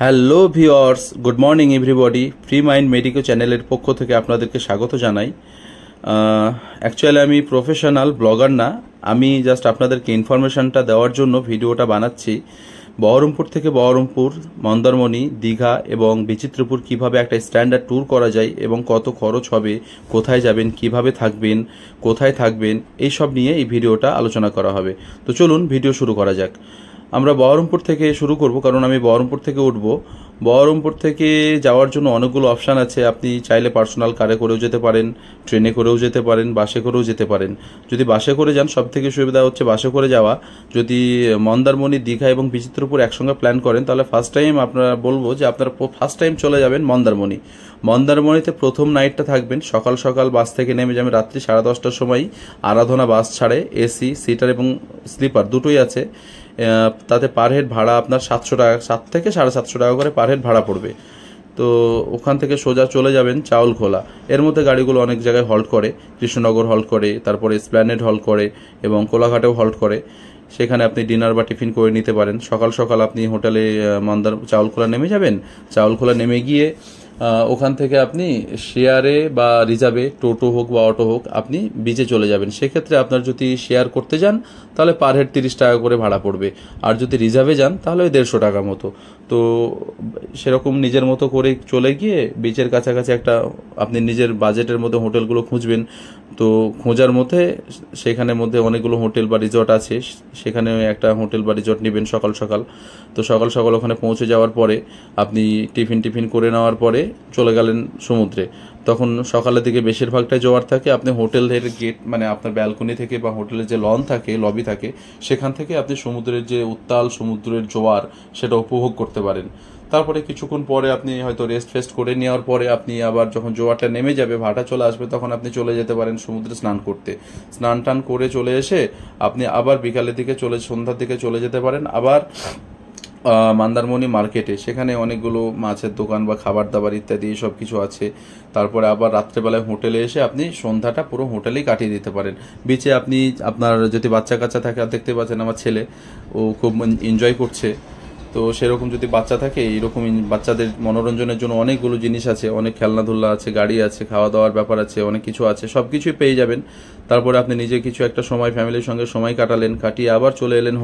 Hello viewers, good morning everybody. Free mind medico চ্যানেলের পক্ষ থেকে আপনাদেরকে স্বাগত জানাই। অ্যাকচুয়ালি আমি প্রফেশনাল ব্লগার না, আমি জাস্ট আপনাদেরকে ইনফরমেশনটা দেওয়ার জন্য ভিডিওটা বানাচ্ছি। বহরমপুর থেকে বহরমপুর, মন্দারমণি, দীঘা এবং বিচিত্রপুর কিভাবে একটা স্ট্যান্ডার্ড ট্যুর করা যায় এবং কত খরচ হবে, কোথায় যাবেন, কিভাবে থাকবেন, কোথায় থাকবেন, এই সব নিয়ে এই ভিডিওটা আলোচনা করা হবে। তো চলুন ভিডিও শুরু করা যাক। আমরা বহরমপুর থেকে শুরু করব, কারণ আমি বহরমপুর থেকে উঠব। বহরমপুর থেকে যাওয়ার জন্য অনেকগুলো অপশান আছে। আপনি চাইলে পার্সোনাল কারে করেও যেতে পারেন, ট্রেনে করেও যেতে পারেন, বাসে করেও যেতে পারেন। যদি বাসে করে যান সব থেকে সুবিধা হচ্ছে বাসে করে যাওয়া। যদি মন্দারমণি, দীঘা এবং বিচিত্রপুর একসঙ্গে প্ল্যান করেন তাহলে ফার্স্ট টাইম আপনারা বলবো যে আপনারা ফার্স্ট টাইম চলে যাবেন মন্দারমণি। মন্দারমণিতে প্রথম নাইটটা থাকবেন। সকাল সকাল বাস থেকে নেমে যাবেন রাত্রি 10:30টার সময়। আরাধনা বাস ছাড়ে, এসি, সিটার এবং স্লিপার দুটোই আছে। তাতে পার হেড ভাড়া আপনার 700 টাকা, 7 থেকে 750 টাকা করে পার হেড ভাড়া পড়বে। তো ওখান থেকে সোজা চলে যাবেন চাউলখোলা। এর মধ্যে গাড়িগুলো অনেক জায়গায় হল্ট করে, কৃষ্ণনগর হল্ট করে, তারপরে এসপ্ল্যানেড হল্ট করে এবং কোলাঘাটেও হল্ট করে। সেখানে আপনি ডিনার বা টিফিন করে নিতে পারেন। সকাল সকাল আপনি হোটেলে চাউলখোলা নেমে যাবেন। চাউলখোলা নেমে গিয়ে ওখান থেকে আপনি শেয়ারে বা রিজার্ভে, টোটো হোক বা অটো হোক, আপনি বিচে চলে যাবেন। সেক্ষেত্রে আপনার যদি শেয়ার করতে যান তাহলে পার হেড 30 টাকা করে ভাড়া পড়বে, আর যদি রিজার্ভে যান তাহলে ওই 150 টাকা মতো। তো সেরকম নিজের মতো করে চলে গিয়ে বিচের কাছাকাছি একটা আপনি নিজের বাজেটের মধ্যে হোটেলগুলো খুঁজবেন। তো খোঁজার মধ্যে সেখানের মধ্যে অনেকগুলো হোটেল বা রিসর্ট আছে, সেখানে একটা হোটেল বা রিসর্ট নেবেন সকাল সকাল। তো সকাল সকাল ওখানে পৌঁছে যাওয়ার পরে আপনি টিফিন করে নেওয়ার পরে চলে গেলেন সমুদ্রে। তখন সকালের দিকে বেশিরভাগটাই জোয়ার থাকে। আপনি হোটেলের গেট, মানে আপনার ব্যালকনি থেকে বা হোটেলের যে লন থাকে, লবি থাকে, সেখান থেকে আপনি সমুদ্রের যে উত্তাল সমুদ্রের জোয়ার সেটা উপভোগ করতে পারেন। তারপরে কিছুক্ষণ পরে আপনি হয়তো রেস্ট ফেস্ট করে নেওয়ার পরে আপনি আবার যখন জোয়ারটা নেমে যাবে, ভাটা চলে আসবে, তখন আপনি চলে যেতে পারেন সমুদ্রে স্নান করতে। স্নান টান করে চলে এসে আপনি আবার বিকালের দিকে সন্ধ্যার দিকে চলে যেতে পারেন আবার মন্দারমণি মার্কেটে। সেখানে অনেকগুলো মাছের দোকান বা খাবার দাবার ইত্যাদি সব কিছু আছে। তারপরে আবার রাত্রেবেলায় হোটেলে এসে আপনি সন্ধ্যাটা পুরো হোটেলেই কাটিয়ে দিতে পারেন। বিচে আপনি আপনার যদি বাচ্চা কাচ্চা থাকে, আর দেখতে পাচ্ছেন আমার ছেলে ও খুব এনজয় করছে। তো সেরকম যদি বাচ্চা থাকে, এইরকম বাচ্চাদের মনোরঞ্জনের জন্য অনেকগুলো জিনিস আছে, অনেক খেলনাধুলা আছে, গাড়ি আছে, খাওয়া দাওয়ার ব্যাপার আছে, অনেক কিছু আছে, সব কিছুই পেয়ে যাবেন। তারপরে আপনি নিজে কিছু একটা সময় ফ্যামিলির সঙ্গে সময় কাটালেন, কাটিয়ে আবার চলে এলেন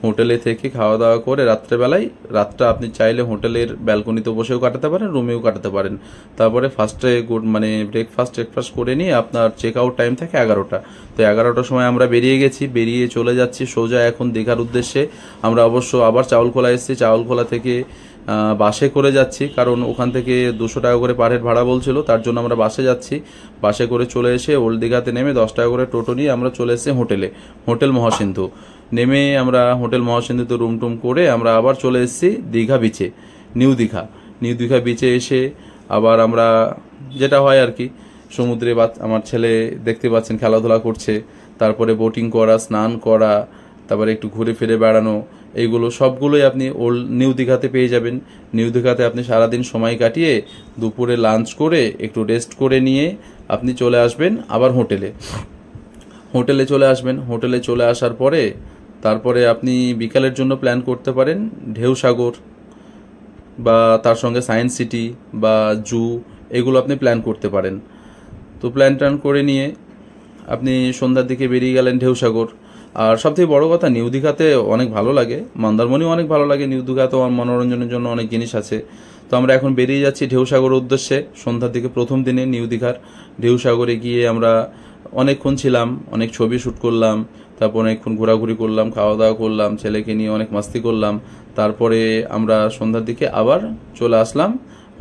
হোটেলে থেকে খাওয়া দাওয়া করে রাত্রেবেলায় রাতটা আপনি চাইলে হোটেলের ব্যালকনিতে বসেও কাটাতে পারেন, রুমেও কাটাতে পারেন। তারপরে ফার্স্টে ব্রেকফাস্ট করে নিয়ে আপনার চেক আউট টাইম থাকে 11টা। তো 11টার সময় আমরা বেরিয়ে চলে যাচ্ছি সোজা এখন দীঘার উদ্দেশ্যে। আমরা অবশ্য আবার চাউলখোলা এসেছি, চাউলখোলা থেকে বাসে করে যাচ্ছি, কারণ ওখান থেকে 200 টাকা করে পার হেড ভাড়া বলছিল, তার জন্য আমরা বাসে যাচ্ছি। বাসে করে চলে এসে ওল্ড দীঘাতে নেমে 10 টাকা করে টোটো নিয়ে আমরা চলে এসেছি হোটেল মহাসিন্ধু। নেমে আমরা হোটেল মহাসিন্ধুতে রুম টুম করে আমরা আবার চলে এসেছি দীঘা বিচে, নিউ দীঘা বিচে এসে আবার আমরা যেটা হয় আর কি, সমুদ্রে আমার ছেলে দেখতে পাচ্ছেন খেলাধুলা করছে, তারপরে বোটিং করা, স্নান করা, তারপরে একটু ঘুরে ফিরে বেড়ানো, এইগুলো সবগুলোই আপনি নিউ দীঘাতে পেয়ে যাবেন। নিউ দীঘাতে আপনি সারাদিন সময় কাটিয়ে দুপুরে লাঞ্চ করে একটু রেস্ট করে নিয়ে আপনি চলে আসবেন আবার হোটেলে চলে আসার পরে তারপরে আপনি বিকালের জন্য প্ল্যান করতে পারেন ঢেউসাগর বা তার সঙ্গে সায়েন্স সিটি বা জু, এগুলো আপনি প্ল্যান করতে পারেন। তো প্ল্যান করে নিয়ে আপনি সন্ধ্যার দিকে বেরিয়ে গেলেন ঢেউসাগর। আর সবথেকে বড় কথা, নিউ দীঘাতে অনেক ভালো লাগে, মন্দারমণিও অনেক ভালো লাগে, নিউ দীঘাতেও মনোরঞ্জনের জন্য অনেক জিনিস আছে। তো আমরা এখন বেরিয়ে যাচ্ছি ঢেউসাগরের উদ্দেশ্যে সন্ধ্যার দিকে। প্রথম দিনে নিউ দীঘার ঢেউসাগরে গিয়ে আমরা অনেকক্ষণ ছিলাম, অনেক ছবি শ্যুট করলাম, তারপর অনেকক্ষণ ঘোরাঘুরি করলাম, খাওয়া দাওয়া করলাম, ছেলেকে নিয়ে অনেক মাস্তি করলাম। তারপরে আমরা সন্ধ্যার দিকে আবার চলে আসলাম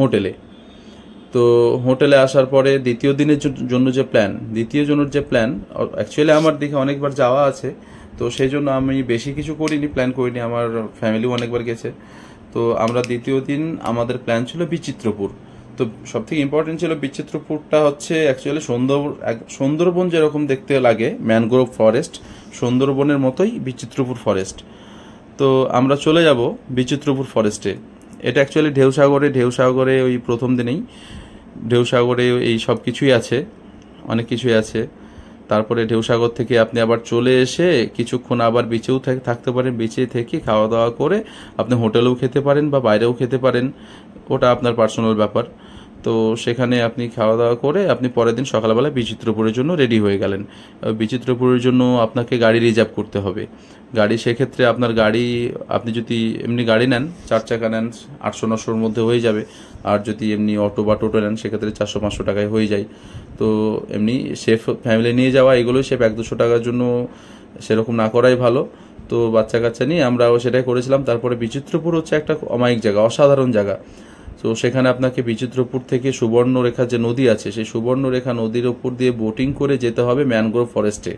হোটেলে। তো হোটেলে আসার পরে দ্বিতীয় জন্য যে প্ল্যান, অ্যাকচুয়ালি আমার দিকে অনেকবার যাওয়া আছে, তো সেই জন্য আমি বেশি কিছু প্ল্যান করিনি, আমার ফ্যামিলিও অনেকবার গেছে। তো আমরা দ্বিতীয় দিন আমাদের প্ল্যান ছিল বিচিত্রপুর। তো সবথেকে ইম্পর্টেন্ট ছিল বিচিত্রপুরটা হচ্ছে অ্যাকচুয়ালি সুন্দরবন যেরকম দেখতে লাগে, ম্যানগ্রোভ ফরেস্ট, সুন্দরবনের মতোই বিচিত্রপুর ফরেস্ট। তো আমরা চলে যাব বিচিত্রপুর ফরেস্টে। এটা অ্যাকচুয়ালি ঢেউসাগরে ওই প্রথম দিনেই ঢেউসাগরে এই সব কিছুই আছে, অনেক কিছুই আছে। তারপরে ঢেউসাগর থেকে আপনি আবার চলে এসে কিছুক্ষণ আবার বিচেও থাকতে পারেন, বিচে থেকে খাওয়া দাওয়া করে আপনি হোটেলেও খেতে পারেন বা বাইরেও খেতে পারেন, ওটা আপনার পার্সোনাল ব্যাপার। তো সেখানে আপনি খাওয়া দাওয়া করে আপনি পরের দিন সকালবেলা বিচিত্রপুরের জন্য রেডি হয়ে গেলেন। বিচিত্রপুরের জন্য আপনাকে গাড়ি রিজার্ভ করতে হবে। গাড়ি সেক্ষেত্রে আপনার গাড়ি, আপনি যদি এমনি গাড়ি নেন 4 চাকা নেন 800-900-র মধ্যে হয়ে যাবে, আর যদি এমনি অটো বা টোটো নেন সেক্ষেত্রে 400-500 টাকায় হয়ে যায়। তো এমনি সেফ ফ্যামিলি নিয়ে যাওয়া এগুলো সেফ 100-200 টাকার জন্য সেরকম না করাই ভালো। তো বাচ্চা কাচ্চা নিয়ে আমরাও সেটাই করেছিলাম। তারপরে বিচিত্রপুর হচ্ছে একটা অমায়িক জায়গা, অসাধারণ জায়গা। তো সেখানে আপনাকে বিচিত্রপুর থেকে সুবর্ণরেখা যে নদী আছে সেই সুবর্ণরেখা নদীর ওপর দিয়ে বোটিং করে যেতে হবে ম্যানগ্রোভ ফরেস্টে।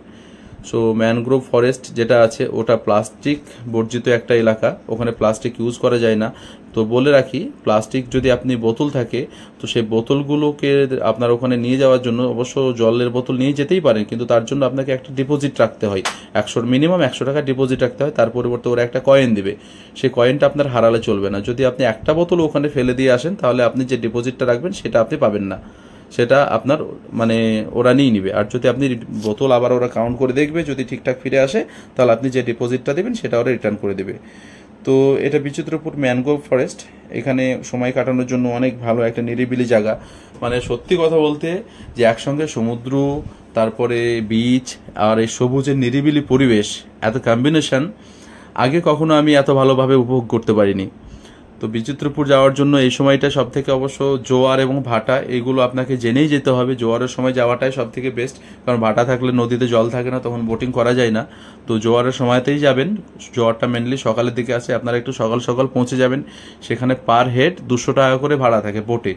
সো ম্যানগ্রোভ ফরেস্ট যেটা আছে ওটা প্লাস্টিক বর্জিত একটা এলাকা, ওখানে প্লাস্টিক ইউজ করা যায় না। তো বলে রাখি, প্লাস্টিক যদি আপনি বোতল থাকে তো সেই বোতলগুলোকে আপনার ওখানে নিয়ে যাওয়ার জন্য অবশ্য জলের বোতল নিয়ে যেতেই পারেন, কিন্তু তার জন্য আপনাকে একটা ডিপোজিট রাখতে হয়, মিনিমাম 100 টাকা ডিপোজিট রাখতে হয়। তার পরিবর্তে ওরা একটা কয়েন দিবে, সেই কয়েনটা আপনার হারালে চলবে না। যদি আপনি একটা বোতল ওখানে ফেলে দিয়ে আসেন তাহলে আপনি যে ডিপোজিটটা রাখবেন সেটা আপনি পাবেন না, সেটা আপনার মানে ওরা নিয়ে নিবে। আর যদি আপনি বোতল আবার ওরা কাউন্ট করে দেখবে, যদি ঠিকঠাক ফিরে আসে তাহলে আপনি যে ডিপোজিটটা দেবেন সেটা ওরা রিটার্ন করে দেবে। তো এটা বিচিত্রপুর ম্যানগ্রোভ ফরেস্ট, এখানে সময় কাটানোর জন্য অনেক ভালো একটা নিরিবিলি জায়গা। মানে সত্যি কথা বলতে যে একসঙ্গে সমুদ্র, তারপরে বিচ আর এই সবুজের নিরিবিলি পরিবেশ, এত কম্বিনেশন আগে কখনো আমি এত ভালোভাবে উপভোগ করতে পারিনি। তো বিচিত্রপুর যাওয়ার জন্য এই সময়টা সব থেকে অবশ্য জোয়ার এবং ভাটা এগুলো আপনাকে জেনেই যেতে হবে। জোয়ারের সময় যাওয়াটাই সব থেকে বেস্ট, কারণ ভাটা থাকলে নদীতে জল থাকে না, তখন বোটিং করা যায় না। তো জোয়ারের সময়তেই যাবেন। জোয়ারটা মেনলি সকালের দিকে আসে, আপনারা একটু সকাল সকাল পৌঁছে যাবেন। সেখানে পার হেড 200 টাকা করে ভাড়া থাকে বোটে,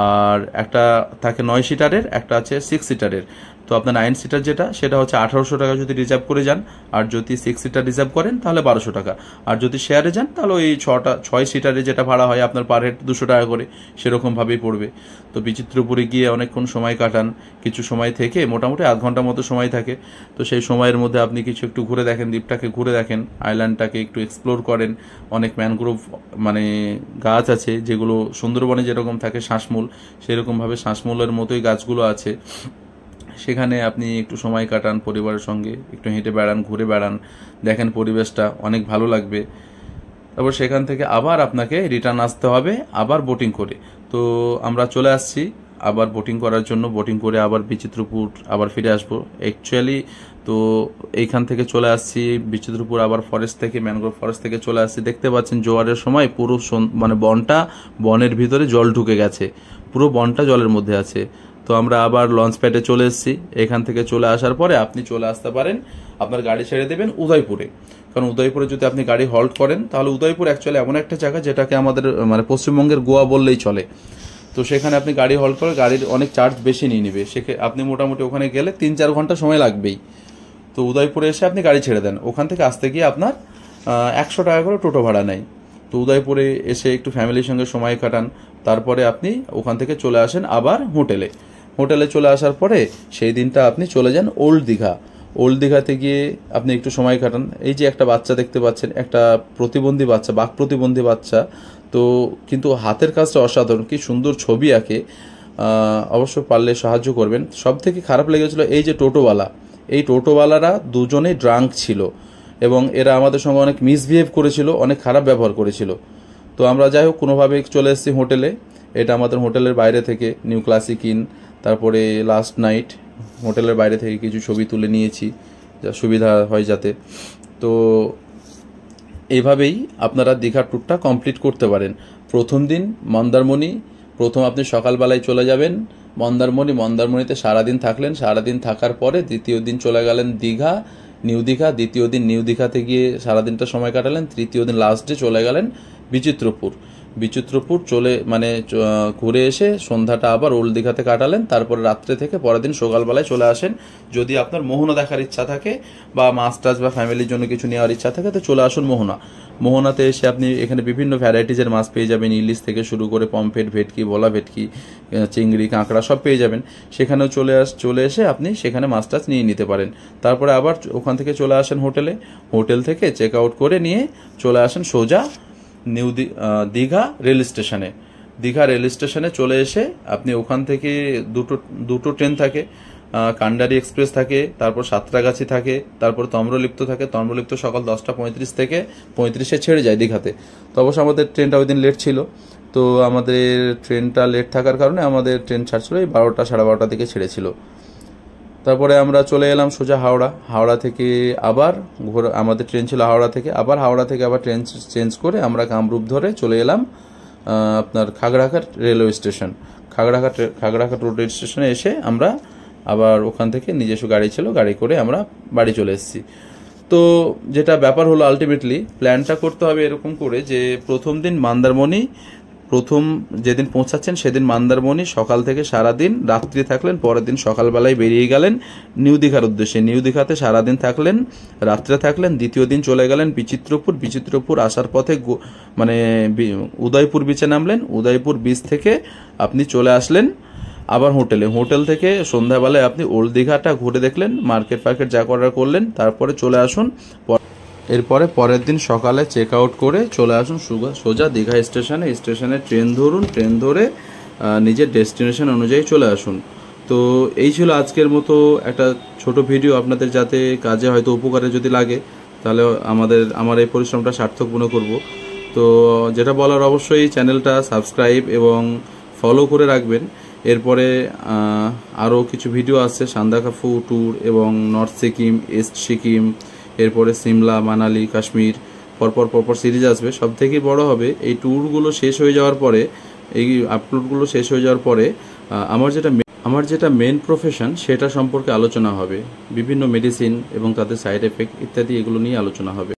আর একটা থাকে 9 সিটারের, একটা আছে 6 সিটারের। তো আপনার 9 সিটার যেটা সেটা হচ্ছে 1800 টাকা যদি রিজার্ভ করে যান, আর যদি 6 সিটার রিজার্ভ করেন তাহলে 1200 টাকা, আর যদি শেয়ারে যান তাহলে ওই 6 সিটারে যেটা ভাড়া হয় আপনার পার হেড 200 টাকা করে, সেরকমভাবেই পড়বে। তো বিচিত্রপুরে গিয়ে অনেকক্ষণ সময় কাটান, কিছু সময় থেকে মোটামুটি 8 ঘন্টা মতো সময় থাকে। তো সেই সময়ের মধ্যে আপনি কিছু একটু ঘুরে দেখেন, দ্বীপটাকে ঘুরে দেখেন, আইল্যান্ডটাকে একটু এক্সপ্লোর করেন। অনেক ম্যানগ্রোভ মানে গাছ আছে যেগুলো সুন্দরবনে যেরকম থাকে শ্বাসমূল, সেরকমভাবে শ্বাসমূলের মতোই গাছগুলো আছে। সেখানে আপনি একটু সময় কাটান পরিবারের সঙ্গে, একটু হেঁটে বেড়ান, ঘুরে বেড়ান, দেখেন পরিবেশটা অনেক ভালো লাগবে। তারপর সেখান থেকে আবার আপনাকে রিটার্ন আসতে হবে আবার বোটিং করে। তো আমরা চলে আসছি আবার বোটিং করার জন্য, বোটিং করে আবার বিচিত্রপুর আবার ফিরে আসবো অ্যাকচুয়ালি। তো এইখান থেকে চলে আসছি বিচিত্রপুর, আবার ফরেস্ট থেকে ম্যানগ্রোভ ফরেস্ট থেকে চলে আসছি। দেখতে পাচ্ছেন জোয়ারের সময় পুরো মানে বনের ভিতরে জল ঢুকে গেছে, পুরো বনটা জলের মধ্যে আছে। তো আমরা আবার লঞ্চ প্যাডে চলে এসেছি। এখান থেকে চলে আসার পরে আপনি চলে আসতে পারেন, আপনার গাড়ি ছেড়ে দেবেন উদয়পুরে। কারণ উদয়পুরে যদি আপনি গাড়ি হল্ট করেন তাহলে উদয়পুর অ্যাকচুয়ালি এমন একটা জায়গা যেটাকে আমাদের মানে পশ্চিমবঙ্গের গোয়া বললেই চলে। তো সেখানে আপনি গাড়ি হল্ট করে গাড়ির অনেক চার্জ বেশি নিয়ে নেবে, আপনি মোটামুটি ওখানে গেলে 3-4 ঘন্টা সময় লাগবেই। তো উদয়পুরে এসে আপনি গাড়ি ছেড়ে দেন, ওখান থেকে আসতে গিয়ে আপনার 100 টাকা করে টোটো ভাড়া নেয়। তো উদয়পুরে এসে একটু ফ্যামিলির সঙ্গে সময় কাটান, তারপরে আপনি ওখান থেকে চলে আসেন আবার হোটেলে চলে আসার পরে সেই দিনটা আপনি চলে যান ওল্ড দীঘা। ওল্ড দীঘাতে গিয়ে আপনি একটু সময় কাটান। এই যে একটা বাচ্চা দেখতে পাচ্ছেন, একটা প্রতিবন্ধী বাচ্চা, বাক প্রতিবন্ধী বাচ্চা, তো কিন্তু হাতের কাজটা অসাধারণ, কি সুন্দর ছবি আঁকে। অবশ্য পারলে সাহায্য করবেন। সব থেকে খারাপ লেগেছিল এই যে টোটোওয়ালা, এই টোটোওয়ালারা দুজনেই ড্রাঙ্ক ছিল এবং এরা আমাদের সঙ্গে অনেক মিসবিহেভ করেছিল, অনেক খারাপ ব্যবহার করেছিল। তো আমরা যাই হোক কোনোভাবে চলে এসেছি হোটেলে। এটা আমাদের হোটেলের বাইরে থেকে নিউ ক্লাসিক ইন, তারপরে লাস্ট নাইট হোটেলের বাইরে থেকে কিছু ছবি তুলে নিয়েছি, যা সুবিধা হয় যাতে। তো এইভাবেই আপনারা দীঘার ট্যুরটা কমপ্লিট করতে পারেন। প্রথম দিন মন্দারমণি, প্রথম আপনি সকালবেলায় চলে যাবেন মন্দারমণিতে সারাদিন থাকলেন, সারাদিন থাকার পরে দ্বিতীয় দিন চলে গেলেন দীঘা, নিউ দীঘা। দ্বিতীয় দিন নিউ দীঘাতে গিয়ে সারাদিনটা সময় কাটালেন। তৃতীয় দিন লাস্ট ডে চলে গেলেন বিচিত্রপুর চলে মানে ঘুরে এসে সন্ধ্যাটা আবার ওল্ড দীঘাতে কাটালেন। তারপরে রাত্রে থেকে পরের দিন সকালবেলায় চলে আসেন। যদি আপনার মোহনা দেখার ইচ্ছা থাকে বা মাছ টাছ বা ফ্যামিলির জন্য কিছু নেওয়ার ইচ্ছা থাকে তো চলে আসুন মোহনাতে এসে আপনি এখানে বিভিন্ন ভ্যারাইটিজের মাছ পেয়ে যাবেন, ইলিশ থেকে শুরু করে পমফ্রেট, ভেটকি, ভোলা ভেটকি, চিংড়ি, কাঁকড়া সব পেয়ে যাবেন। সেখানেও চলে এসে আপনি সেখানে মাছ টাছ নিয়ে নিতে পারেন। তারপরে আবার ওখান থেকে চলে আসেন হোটেল থেকে চেক আউট করে নিয়ে চলে আসেন সোজা দীঘা রেল স্টেশনে চলে এসে আপনি ওখান থেকে দুটো ট্রেন থাকে, কান্ডারি এক্সপ্রেস থাকে, তারপর সাঁতরাগাছি থাকে, তারপর তম্রলিপ্ত থাকে। তম্রলিপ্ত সকাল 10:35 থেকে 35-এ ছেড়ে যায় দীঘাতে। তো অবশ্য আমাদের ট্রেনটা ওই দিন লেট ছিল, তো আমাদের ট্রেনটা লেট থাকার কারণে আমাদের ট্রেন ছাড়ছিল এই 12টা 12:30 দিকে ছেড়েছিল। তারপরে আমরা চলে এলাম সোজা হাওড়া। হাওড়া থেকে আবার আমাদের ট্রেন ছিল হাওড়া থেকে, আবার ট্রেন চেঞ্জ করে আমরা কামরূপ ধরে চলে এলাম আপনার Khagraghat railway station. Khagraghat road স্টেশনে এসে আমরা আবার ওখান থেকে নিজস্ব গাড়ি ছিল, গাড়ি করে আমরা বাড়ি চলে এসেছি। তো যেটা ব্যাপার হলো, আলটিমেটলি প্ল্যানটা করতে হবে এরকম করে যে প্রথম দিন মন্দারমণি, প্রথম যেদিন পৌঁছাচ্ছেন সেদিন মন্দারমণি সকাল থেকে সারাদিন রাত্রি থাকলেন, পরের দিন সকালবেলায় বেরিয়ে গেলেন নিউ দীঘার উদ্দেশ্যে। নিউ দীঘাতে সারাদিন থাকলেন, রাত্রে থাকলেন। দ্বিতীয় দিন চলে গেলেন বিচিত্রপুর আসার পথে মানে উদয়পুর বিচে নামলেন। উদয়পুর বিচ থেকে আপনি চলে আসলেন আবার হোটেল থেকে সন্ধ্যাবেলায় আপনি ওল্ড দীঘাটা ঘুরে দেখলেন, মার্কেট যা করার করলেন, তারপরে চলে আসুন। এরপরে পরের দিন সকালে চেক আউট করে চলে আসুন সোজা দীঘা স্টেশনে ট্রেন ধরে নিজের ডেস্টিনেশন অনুযায়ী চলে আসুন। তো এই ছিল আজকের মতো একটা ছোট ভিডিও, আপনাদের যাতে কাজে হয়তো উপকারে যদি লাগে তাহলে আমার এই পরিশ্রমটা সার্থক মনে করব। তো যেটা বলার, অবশ্যই চ্যানেলটা সাবস্ক্রাইব এবং ফলো করে রাখবেন। এরপরে আরও কিছু ভিডিও আসছে, সান্দাকফু ট্যুর এবং নর্থ সিকিম, ইস্ট সিকিম, এরপরে সিমলা, মানালি, কাশ্মীর, পরপর সিরিজ আসবে। সব থেকে বড় হবে এই ট্যুরগুলো শেষ হয়ে যাওয়ার পরে, এই আপলোডগুলো শেষ হয়ে যাওয়ার পরে আমার যেটা মেন প্রফেশন সেটা সম্পর্কে আলোচনা হবে। বিভিন্ন মেডিসিন এবং তাদের সাইড এফেক্ট ইত্যাদি এগুলো নিয়ে আলোচনা হবে।